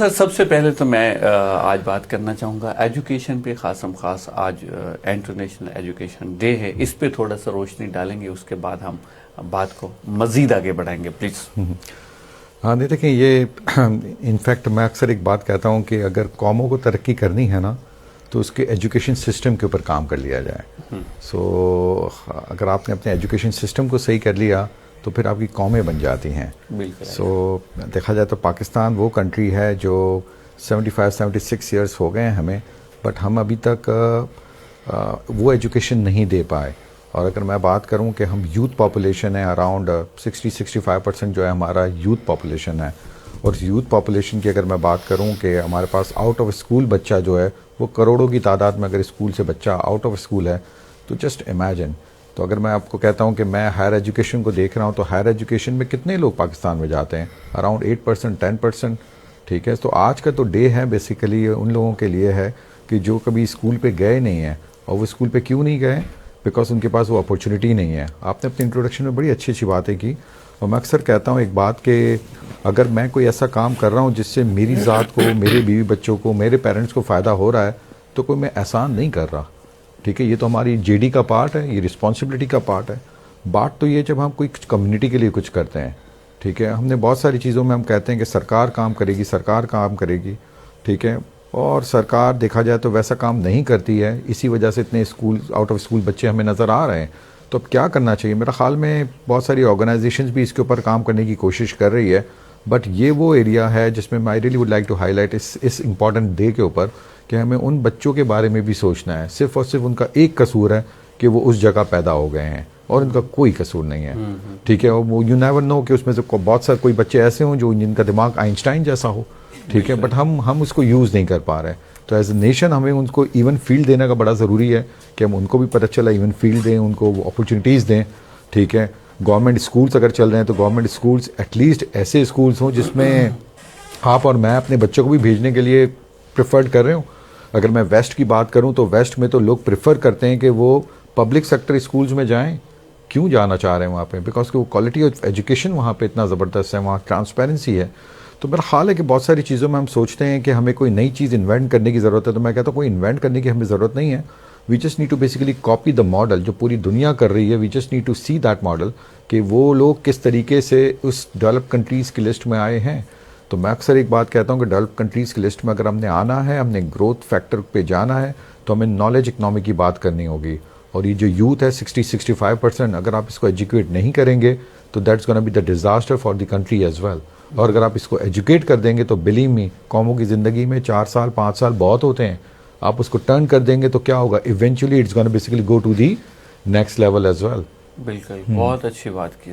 Sir, सबसे पहले तो मैं आज बात करना चाहूँगा एजुकेशन पे, ख़ासम ख़ास आज इंटरनेशनल एजुकेशन डे है, इस पे थोड़ा सा रोशनी डालेंगे, उसके बाद हम बात को मज़ीद आगे बढ़ाएंगे, प्लीज़। हाँ, नहीं देखें, ये इनफैक्ट मैं अक्सर एक बात कहता हूँ कि अगर कौमों को तरक्की करनी है ना, तो उसके एजुकेशन सिस्टम के ऊपर काम कर लिया जाए। सो अगर आपने अपने एजुकेशन सिस्टम को सही कर लिया तो फिर आपकी कौमें बन जाती हैं। सो देखा जाए तो पाकिस्तान वो कंट्री है जो 75-76 ईयर्स हो गए हैं हमें, बट हम अभी तक वो एजुकेशन नहीं दे पाए। और अगर मैं बात करूं कि हम यूथ पॉपुलेशन है अराउंड 60-65% जो है हमारा यूथ पॉपुलेशन है, और यूथ पॉपुलेशन की अगर मैं बात करूं कि हमारे पास आउट ऑफ स्कूल बच्चा जो है वो करोड़ों की तादाद में अगर स्कूल से बच्चा आउट ऑफ स्कूल है, तो जस्ट इमेजिन। तो अगर मैं आपको कहता हूं कि मैं हायर एजुकेशन को देख रहा हूं, तो हायर एजुकेशन में कितने लोग पाकिस्तान में जाते हैं? अराउंड 8%, 10%। ठीक है, तो आज का तो डे है बेसिकली उन लोगों के लिए है कि जो कभी स्कूल पे गए नहीं हैं। और वो स्कूल पे क्यों नहीं गए? बिकॉज उनके पास वो अपॉर्चुनिटी नहीं है। आपने अपने इंट्रोडक्शन में बड़ी अच्छी अच्छी बातें की, और मैं अक्सर कहता हूँ एक बात कि अगर मैं कोई ऐसा काम कर रहा हूँ जिससे मेरी ज़ात को, मेरे बीवी बच्चों को, मेरे पेरेंट्स को फ़ायदा हो रहा है, तो कोई मैं एहसान नहीं कर रहा। ठीक है, ये तो हमारी जेडी का पार्ट है, ये रिस्पॉन्सिबिलिटी का पार्ट है। बात तो ये जब हम कोई कम्युनिटी के लिए कुछ करते हैं, ठीक है, हमने बहुत सारी चीज़ों में हम कहते हैं कि सरकार काम करेगी, सरकार काम करेगी, ठीक है, और सरकार देखा जाए तो वैसा काम नहीं करती है। इसी वजह से इतने स्कूल, आउट ऑफ स्कूल बच्चे हमें नज़र आ रहे हैं। तो अब क्या करना चाहिए? मेरा ख्याल में बहुत सारी ऑर्गेनाइजेशंस भी इसके ऊपर काम करने की कोशिश कर रही है, बट ये वो एरिया है जिसमें I really would like to highlight इस इम्पॉर्टेंट डे के ऊपर कि हमें उन बच्चों के बारे में भी सोचना है। सिर्फ और सिर्फ उनका एक कसूर है कि वो उस जगह पैदा हो गए हैं, और उनका कोई कसूर नहीं है। ठीक है, और वो यू नेवर नो कि उसमें से बहुत सारे कोई बच्चे ऐसे हों जो जिनका दिमाग आइंस्टाइन जैसा हो। ठीक है, बट हम उसको यूज़ नहीं कर पा रहे। तो एज ए नेशन हमें उनको इवन फील्ड देने का बड़ा ज़रूरी है कि हम उनको भी पता चला इवन फील्ड दें, उनको अपॉर्चुनिटीज़ दें। ठीक है, गवर्नमेंट स्कूल्स अगर चल रहे हैं तो गवर्नमेंट स्कूल्स एटलीस्ट ऐसे स्कूल्स हों जिसमें आप और मैं अपने बच्चों को भी भेजने के लिए प्रेफर्ड कर रहे हो। अगर मैं वेस्ट की बात करूं तो वेस्ट में तो लोग प्रेफर करते हैं कि वो पब्लिक सेक्टर स्कूल्स में जाएं। क्यों जाना चाह रहे हैं वहाँ पे? बिकॉज कि वो क्वालिटी ऑफ एजुकेशन वहाँ पे इतना ज़बरदस्त है, वहाँ ट्रांसपेरेंसी है। तो मेरा ख्याल है कि बहुत सारी चीज़ों में हम सोचते हैं कि हमें कोई नई चीज़ इन्वेंट करने की ज़रूरत है, तो मैं कहता हूँ कोई इन्वेंट करने की हमें ज़रूरत नहीं है। We just need to basically copy the model जो पूरी दुनिया कर रही है। We just need to see that model कि वो लोग किस तरीके से उस डेवलप कंट्रीज़ की लिस्ट में आए हैं। तो मैं अक्सर एक बात कहता हूँ कि डेवलप कंट्रीज़ की लिस्ट में अगर हमने आना है, हमने ग्रोथ फैक्टर पे जाना है, तो हमें नॉलेज इकनॉमी की बात करनी होगी। और ये जो यूथ है 60-65%, अगर आप इसको एजुकेट नहीं करेंगे तो that's gonna be the disaster for the country as well. और अगर आप इसको एजुकेट कर देंगे तो बिलीव मी, कौमों की ज़िंदगी में 4 साल 5 साल बहुत होते हैं। आप उसको टर्न कर देंगे तो क्या होगा? Eventually it's gonna basically go to the next level as well. बिल्कुल, बहुत अच्छी बात की।